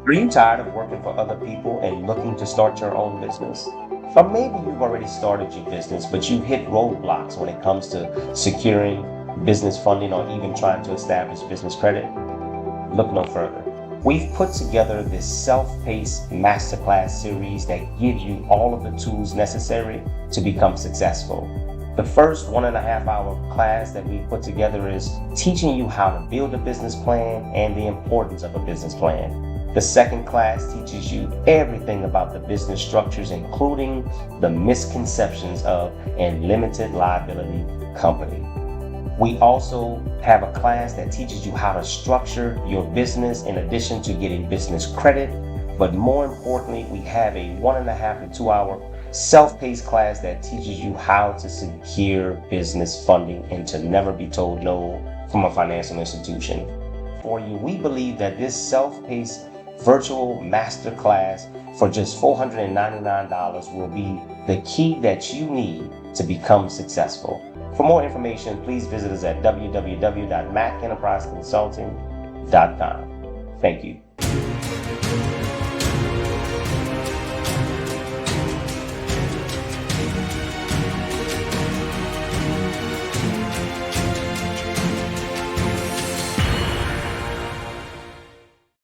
Are you tired of working for other people and looking to start your own business? Or maybe you've already started your business, but you've hit roadblocks when it comes to securing business funding or even trying to establish business credit? Look no further. We've put together this self-paced masterclass series that gives you all of the tools necessary to become successful. The first 1.5 hour class that we put together is teaching you how to build a business plan and the importance of a business plan. The second class teaches you everything about the business structures, including the misconceptions of a limited liability company. We also have a class that teaches you how to structure your business in addition to getting business credit. But more importantly, we have a 1.5 to 2 hour self-paced class that teaches you how to secure business funding and to never be told no from a financial institution. For you, we believe that this self-paced virtual masterclass for just $499 will be the key that you need to become successful. For more information, please visit us at www.macenterpriseconsulting.com. Thank you.